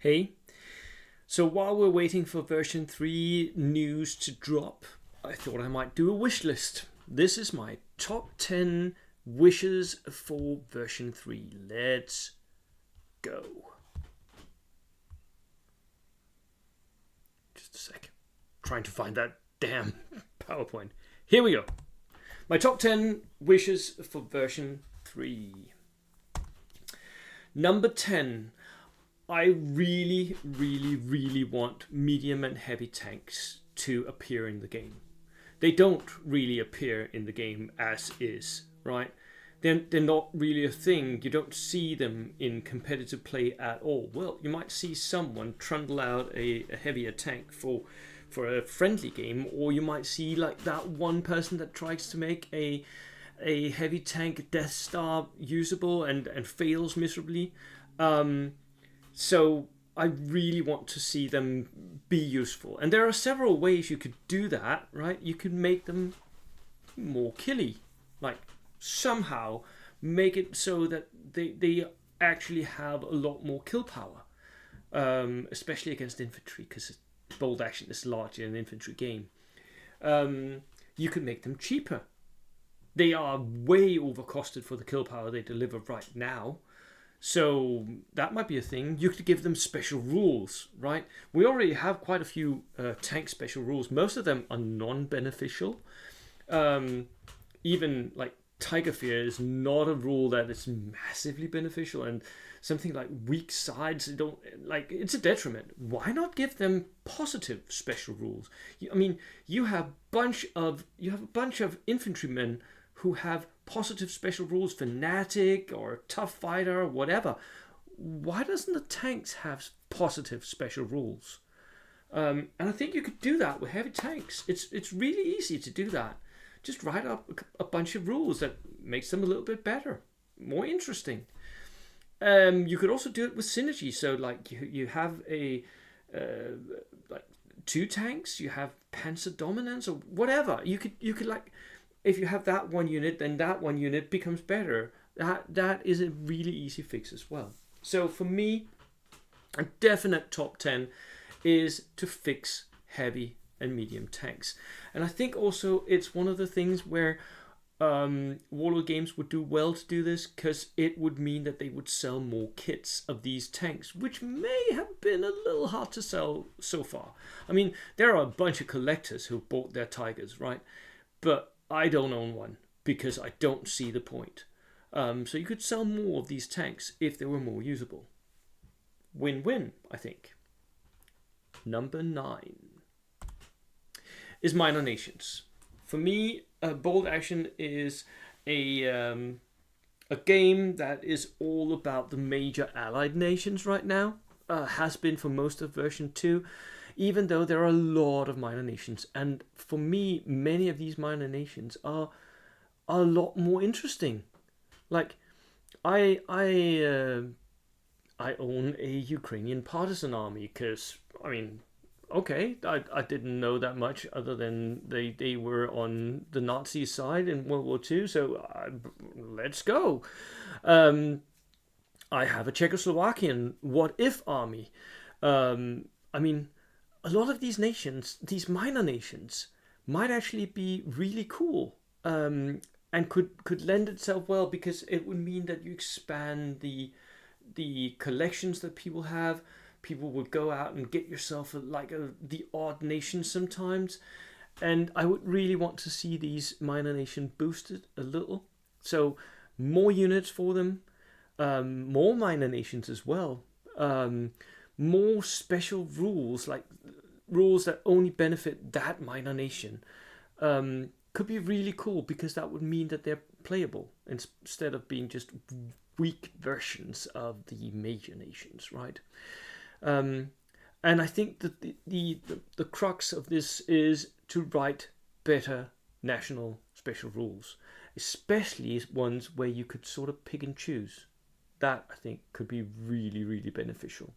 Hey, so while we're waiting for version 3 news to drop, I thought I might do a wish list. This is my top 10 wishes for version 3. Let's go. Just a sec. Trying to find that damn PowerPoint. Here we go. My top 10 wishes for version 3. Number 10. I really, really, really want medium and heavy tanks to appear in the game. They don't really appear in the game as is, right? They're not really a thing. You don't see them in competitive play at all. Well, you might see someone trundle out a heavier tank for a friendly game, or you might see like that one person that tries to make a heavy tank Death Star usable and fails miserably. So I really want to see them be useful. And there are several ways you could do that, right? You could make them more killy. Like somehow make it so that they actually have a lot more kill power. Especially against infantry, because bold action is largely an infantry game. You could make them cheaper. They are way overcosted for the kill power they deliver right now. So that might be a thing. You could give them special rules, right? We already have quite a few tank special rules. Most of them are non-beneficial. Even like Tiger Fear is not a rule that is massively beneficial, and something like weak sides don't like. It's a detriment. Why not give them positive special rules? I mean, you have a bunch of infantrymen who have positive special rules, fanatic or tough fighter or whatever. Why doesn't the tanks have positive special rules? And I think you could do that with heavy tanks. It's really easy to do that. Just write up a bunch of rules that makes them a little bit better, more interesting. You could also do it with synergy. So like you have like 2 tanks, you have Panzer Dominance or whatever. You could like, if you have that one unit, then that one unit becomes better. That is a really easy fix as well. So for me, a definite top 10 is to fix heavy and medium tanks. And I think also it's one of the things where Warlord Games would do well to do this, because it would mean that they would sell more kits of these tanks, which may have been a little hard to sell so far. I mean, there are a bunch of collectors who bought their Tigers, right? But I don't own one because I don't see the point. So you could sell more of these tanks if they were more usable. Win-win, I think. Number 9 is Minor Nations. For me, Bold Action is a game that is all about the major allied nations right now. Has been for most of version 2. Even though there are a lot of minor nations, and for me, many of these minor nations are a lot more interesting. Like, I own a Ukrainian partisan army because, I mean, okay, I didn't know that much other than they were on the Nazi side in World War II. So let's go. I have a Czechoslovakian what if army. I mean, a lot of these nations, these minor nations, might actually be really cool, and could lend itself well, because it would mean that you expand the collections that people have. People would go out and get yourself the odd nation sometimes, and I would really want to see these minor nation boosted a little. So more units for them, more minor nations as well. More special rules, like rules that only benefit that minor nation, could be really cool, because that would mean that they're playable instead of being just weak versions of the major nations, right? And I think that the crux of this is to write better national special rules, especially ones where you could sort of pick and choose. That, I think, could be really, really beneficial.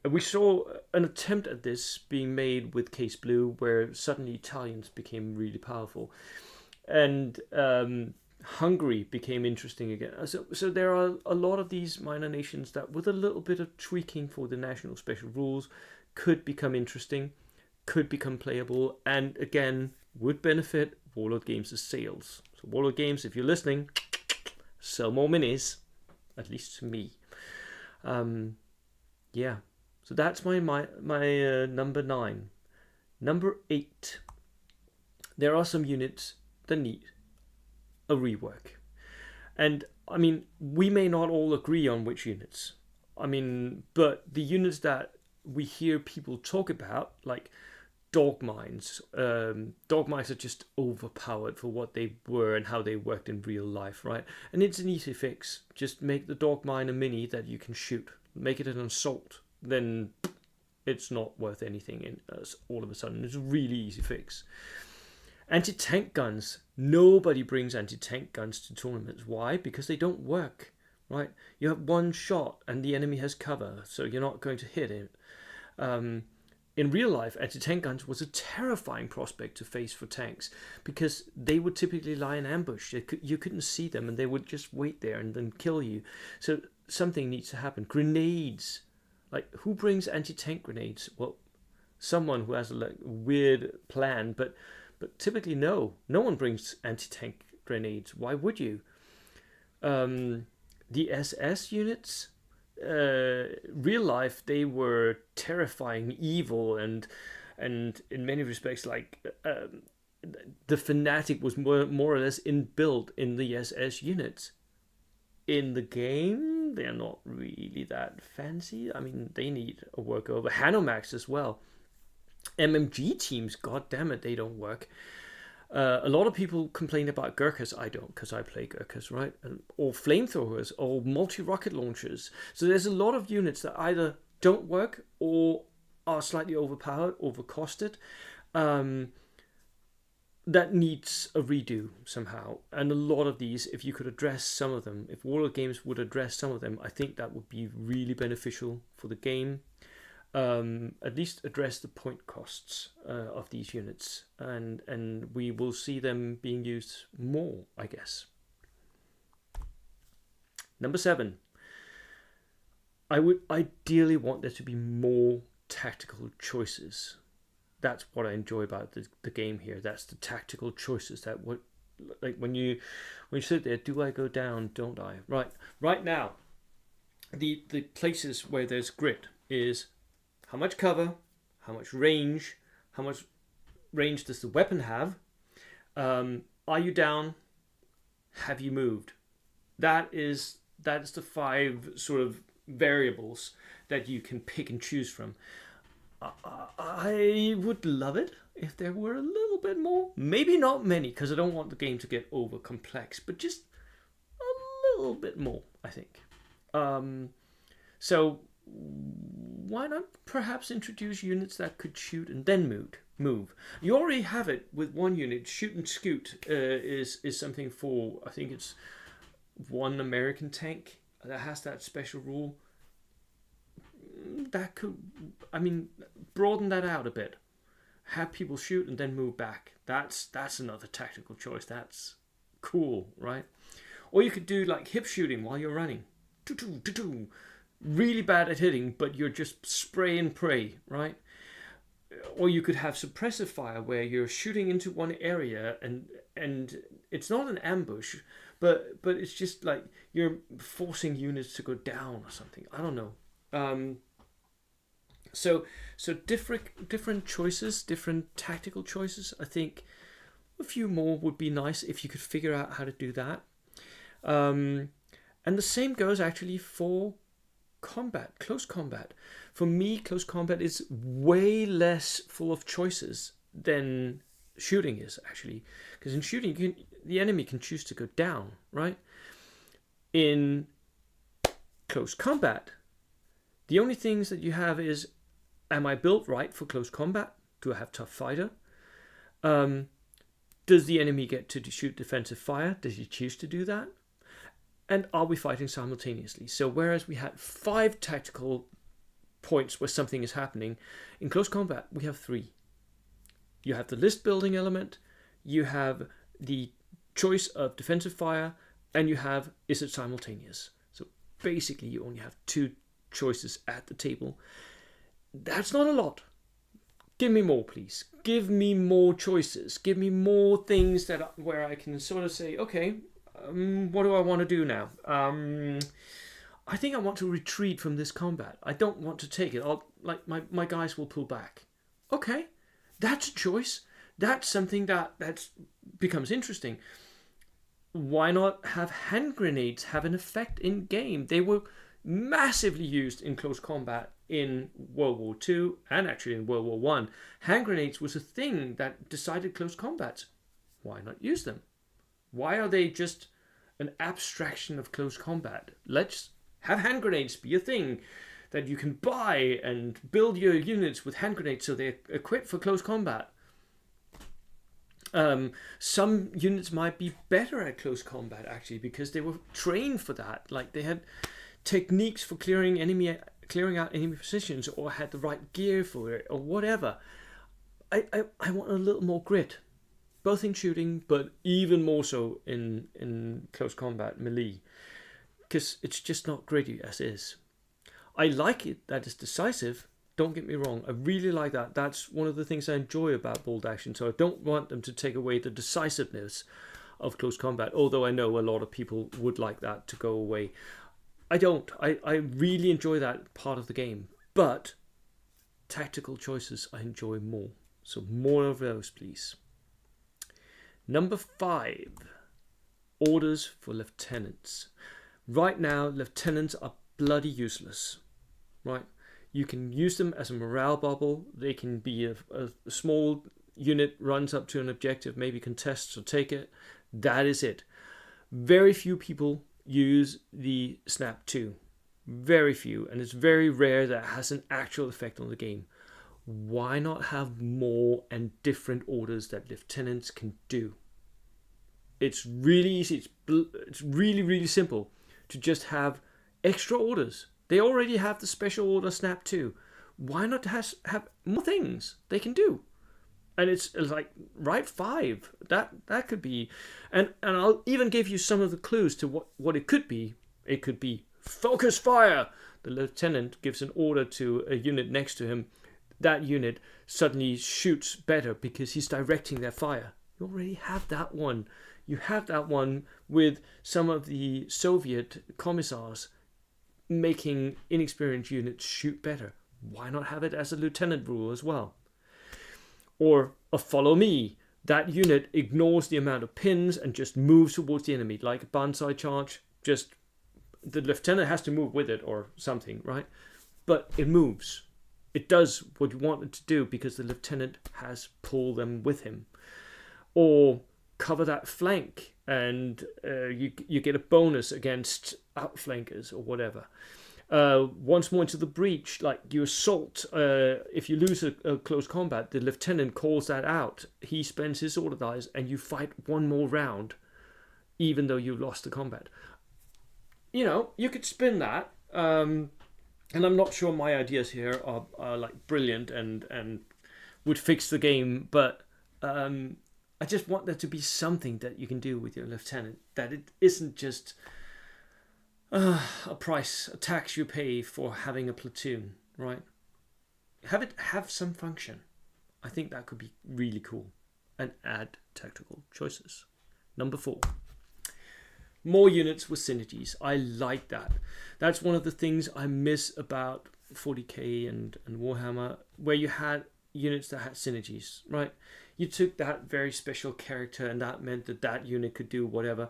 We saw an attempt at this being made with Case Blue, where suddenly Italians became really powerful. And Hungary became interesting again. So there are a lot of these minor nations that, with a little bit of tweaking for the national special rules, could become interesting, could become playable, and again would benefit Warlord Games' sales. So Warlord Games, if you're listening, sell more minis, at least to me. Yeah. So that's my number 9. Number 8. There are some units that need a rework. And I mean, we may not all agree on which units. I mean, but the units that we hear people talk about, like dog mines. Dog mines are just overpowered for what they were and how they worked in real life, right? And it's an easy fix. Just make the dog mine a mini that you can shoot. Make it an assault. Then it's not worth anything all of a sudden. It's a really easy fix. Anti-tank guns. Nobody brings anti-tank guns to tournaments. Why? Because they don't work, right? You have one shot and the enemy has cover, so you're not going to hit it. In real life, anti-tank guns was a terrifying prospect to face for tanks because they would typically lie in ambush. You couldn't see them and they would just wait there and then kill you. So something needs to happen. Grenades. Like, who brings anti-tank grenades? Well, someone who has a weird plan, but typically no one brings anti-tank grenades. Why would you? The SS units, real life, they were terrifying, evil, and in many respects, like the fanatic was more or less inbuilt in the SS units. In the game, they're not really that fancy. I mean, they need a workover. Hanomaks as well. MMG teams, god damn it, they don't work. A lot of people complain about Gurkhas. I don't, because I play Gurkhas, right? Or flamethrowers, or multi-rocket launchers. So there's a lot of units that either don't work or are slightly overpowered, overcosted, that needs a redo somehow. And a lot of these, if you could address some of them, if Warlord Games would address some of them, I think that would be really beneficial for the game. At least address the point costs of these units, and we will see them being used more, I guess. Number 7. I would ideally want there to be more tactical choices. That's what I enjoy about the game here. That's the tactical choices. That what, like when you sit there, do I go down? Don't I? Right now, the places where there's grit is how much cover, how much range does the weapon have? Are you down? Have you moved? That is the 5 sort of variables that you can pick and choose from. I would love it if there were a little bit more. Maybe not many, because I don't want the game to get over complex, but just a little bit more, I think. So why not perhaps introduce units that could shoot and then move? You already have it with one unit. Shoot and scoot is something for, I think it's one American tank that has that special rule. That could, I mean, broaden that out a bit. Have people shoot and then move back. That's another tactical choice. That's cool, right? Or you could do like hip shooting while you're running. Really bad at hitting, but you're just spray and pray, right? Or you could have suppressive fire where you're shooting into one area and it's not an ambush, but it's just like you're forcing units to go down or something. I don't know. So different choices, different tactical choices. I think a few more would be nice if you could figure out how to do that. And the same goes actually for combat, close combat. For me, close combat is way less full of choices than shooting is, actually. Because in shooting, the enemy can choose to go down, right? In close combat, the only things that you have is, am I built right for close combat? Do I have tough fighter? Does the enemy get to shoot defensive fire? Does he choose to do that? And are we fighting simultaneously? So whereas we had 5 tactical points where something is happening, in close combat we have 3. You have the list building element, you have the choice of defensive fire, and you have is it simultaneous. So basically you only have 2 choices at the table. That's not a lot. Give me more, please. Give me more choices. Give me more things where I can sort of say, okay, what do I want to do now? I think I want to retreat from this combat. I don't want to take it. My guys will pull back. Okay, that's a choice. That's something that becomes interesting. Why not have hand grenades have an effect in game? They were massively used in close combat in World War II and actually in World War One. Hand grenades was a thing that decided close combats. Why not use them? Why are they just an abstraction of close combat? Let's have hand grenades be a thing that you can buy and build your units with hand grenades so they're equipped for close combat. Some units might be better at close combat actually because they were trained for that. Like they had techniques for clearing out enemy positions or had the right gear for it or whatever. I want a little more grit, both in shooting but even more so in close combat melee, because it's just not gritty as is. I like it that it's decisive. Don't get me wrong, I really like that. That's one of the things I enjoy about bolt action, so I don't want them to take away the decisiveness of close combat, although I know a lot of people would like that to go away. I don't. I really enjoy that part of the game, but tactical choices I enjoy more. So more of those, please. Number 5, orders for lieutenants. Right now, lieutenants are bloody useless, right? You can use them as a morale bubble. They can be a small unit, runs up to an objective, maybe contests or take it. That is it. Very few people use the Snap 2. Very few. And it's very rare that it has an actual effect on the game. Why not have more and different orders that lieutenants can do? It's really easy. It's really, really simple to just have extra orders. They already have the special order Snap 2. Why not have more things they can do? And it's like, right, 5. That could be. And I'll even give you some of the clues to what it could be. It could be focus fire. The lieutenant gives an order to a unit next to him. That unit suddenly shoots better because he's directing their fire. You already have that one. You have that one with some of the Soviet commissars making inexperienced units shoot better. Why not have it as a lieutenant rule as well? Or a follow me. That unit ignores the amount of pins and just moves towards the enemy, like a banzai charge. Just the lieutenant has to move with it or something, right? But it moves. It does what you want it to do because the lieutenant has pulled them with him. Or cover that flank and you get a bonus against outflankers or whatever. Once more into the breach, like you assault, if you lose a close combat, the lieutenant calls that out. He spends his order dice and you fight one more round even though you lost the combat. You know, you could spin that, and I'm not sure my ideas here are like brilliant and would fix the game, but I just want there to be something that you can do with your lieutenant, that it isn't just a tax you pay for having a platoon, right? Have it have some function. I think that could be really cool and add tactical choices. Number 4, more units with synergies. I like that. That's one of the things I miss about 40k and Warhammer, where you had units that had synergies, right? You took that very special character and that meant that unit could do whatever.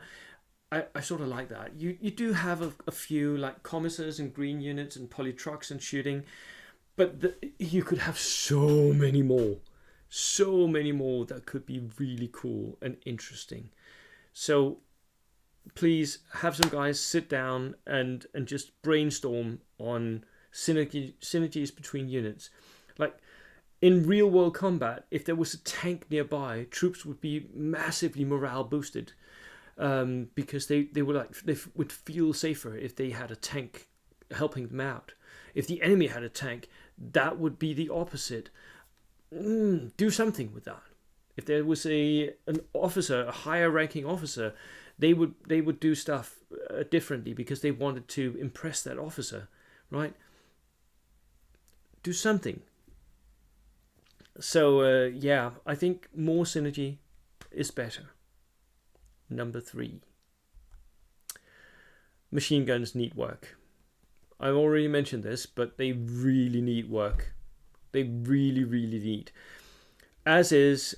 I sort of like that. You do have a few like commissars and green units and polytrucks and shooting, but you could have so many more that could be really cool and interesting. So please have some guys sit down and just brainstorm on synergies between units. Like in real world combat, if there was a tank nearby, troops would be massively morale boosted, because they would feel safer if they had a tank helping them out. If the enemy had a tank, that would be the opposite. Do something with that. If there was an officer, a higher ranking officer, they would do stuff differently because they wanted to impress that officer, right? Do something. So yeah, I think more synergy is better. Number 3. Machine guns need work. I've already mentioned this, but they really need work. They really, really need. As is,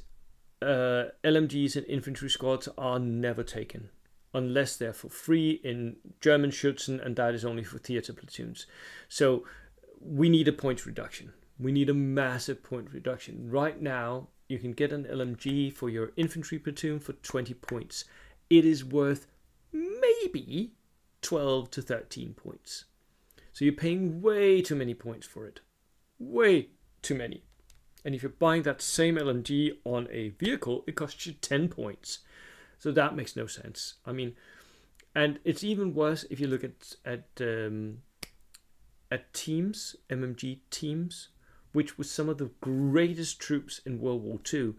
LMGs and infantry squads are never taken unless they're for free in German Schützen, and that is only for theater platoons. So we need a point reduction. We need a massive point reduction. Right now, you can get an LMG for your infantry platoon for 20 points. It is worth maybe 12 to 13 points. So you're paying way too many points for it. Way too many. And if you're buying that same LMG on a vehicle, it costs you 10 points. So that makes no sense. I mean, and it's even worse if you look at teams, MMG teams, which was some of the greatest troops in World War II.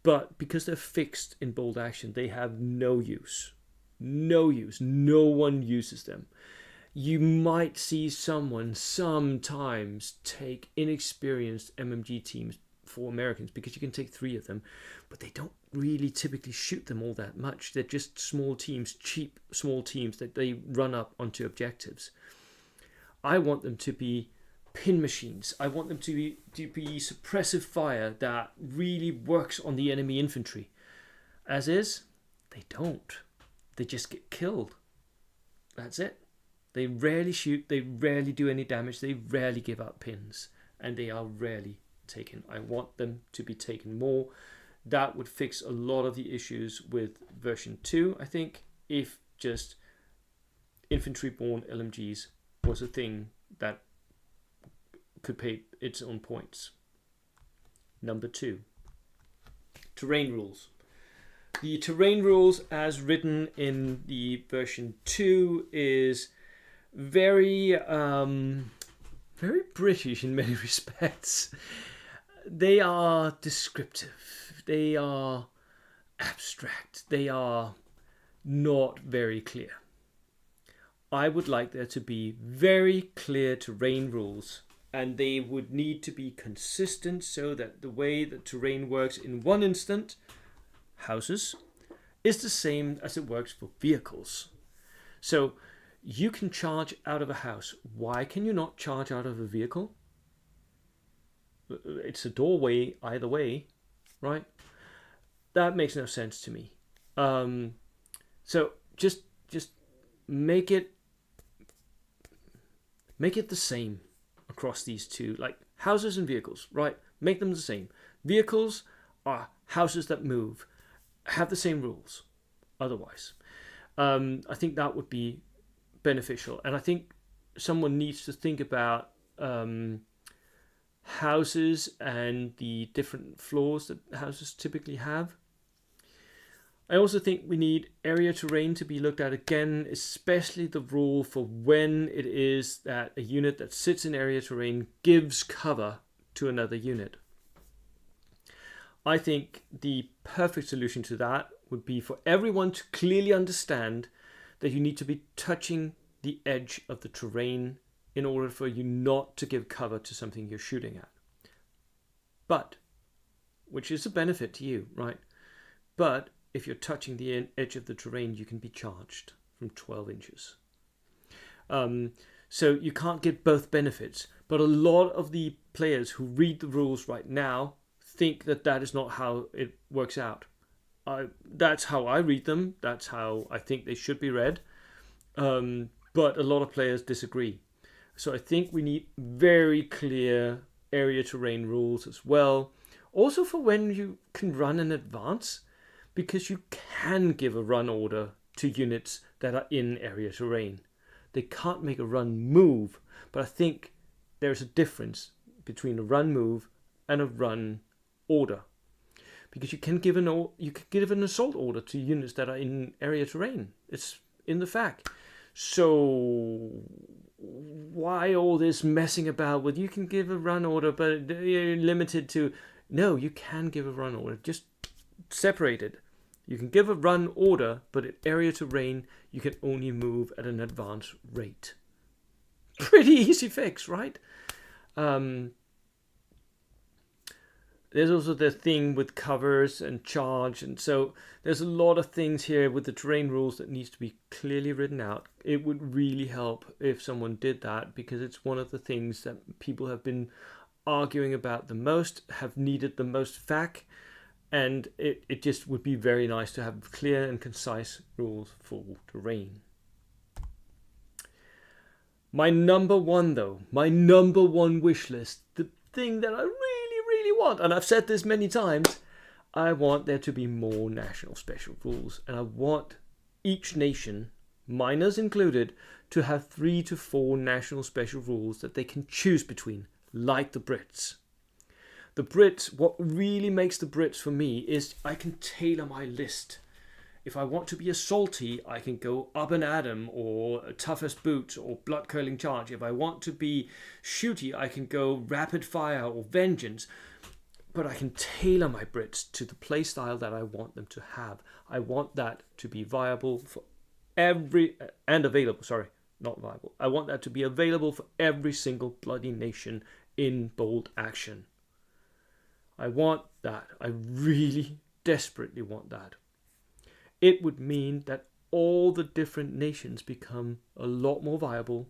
But because they're fixed in bold action, they have no use. No use. No one uses them. You might see someone sometimes take inexperienced MMG teams for Americans because you can take 3 of them, but they don't really typically shoot them all that much. They're just small teams, cheap small teams that they run up onto objectives. I want them to be pin machines. I want them to be suppressive fire that really works on the enemy infantry. As is, they don't. They just get killed. That's it. They rarely shoot, they rarely do any damage, they rarely give up pins, and they are rarely taken. I want them to be taken more. That would fix a lot of the issues with version 2, I think, if just infantry-borne LMGs was a thing that could pay its own points. Number 2, terrain rules. The terrain rules as written in the version 2 is very very British in many respects. They are descriptive, they are abstract, they are not very clear. I would like there to be very clear terrain rules, and they would need to be consistent so that the way that terrain works in one instant, houses, is the same as it works for vehicles. So you can charge out of a house. Why can you not charge out of a vehicle? It's a doorway either way, right? That makes no sense to me. So just make it the same across these two, like houses and vehicles, right? Make them the same. Vehicles are houses that move, have the same rules. Otherwise, I think that would be beneficial. And I think someone needs to think about houses and the different floors that houses typically have. I also think we need area terrain to be looked at again, especially the rule for when it is that a unit that sits in area terrain gives cover to another unit. I think the perfect solution to that would be for everyone to clearly understand that you need to be touching the edge of the terrain in order for you not to give cover to something you're shooting at. But, which is a benefit to you, right? But if you're touching the edge of the terrain, you can be charged from 12 inches. So you can't get both benefits. But a lot of the players who read the rules right now think that that is not how it works out. That's how I read them. That's how I think they should be read. But a lot of players disagree. So I think we need very clear area terrain rules as well. Also for when you can run in advance, because you can give a run order to units that are in area terrain. They can't make a run move, but I think there's a difference between a run move and a run order. Because you can give an assault order to units that are in area terrain. It's in the FAQ. So why all this messing about with you can give a run order, but you're limited to... No, you can give a run order. Just separated. You can give a run order, but in area terrain, you can only move at an advanced rate. Pretty easy fix, right? There's also the thing with covers and charge, and so there's a lot of things here with the terrain rules that needs to be clearly written out. It would really help if someone did that, because it's one of the things that people have been arguing about the most, have needed the most FAQ, and it just would be very nice to have clear and concise rules for terrain. My number one wish list, the thing that I really want, and I've said this many times, I want there to be more national special rules, and I want each nation, minors included, to have 3 to 4 national special rules that they can choose between, like the Brits. The Brits, what really makes the Brits for me is I can tailor my list. If I want to be a salty, I can go up and Adam or toughest boots or blood curling charge. If I want to be shooty, I can go rapid fire or vengeance. But I can tailor my Brits to the playstyle that I want them to have. I want that to be viable for I want that to be available for every single bloody nation in bold action. I want that. I really desperately want that. It would mean that all the different nations become a lot more viable,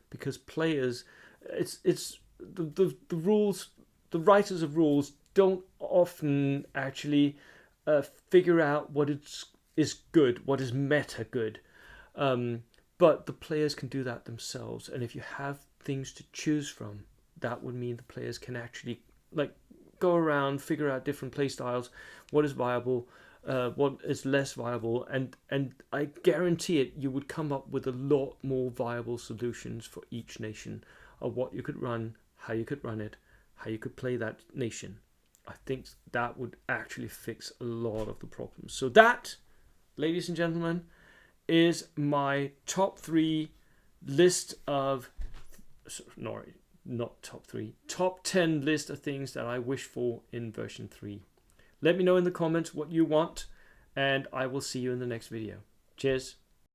because players, it's the rules, the writers of rules don't often actually figure out what is good, what is meta good. But the players can do that themselves, and if you have things to choose from, that would mean the players can actually go around, figure out different play styles, what is viable, what is less viable, and I guarantee it, you would come up with a lot more viable solutions for each nation of what you could run, how you could run it, how you could play that nation. I think that would actually fix a lot of the problems. So that, ladies and gentlemen, is my top 3 list of, top 10 list of things that I wish for in version 3. Let me know in the comments what you want, and I will see you in the next video. Cheers.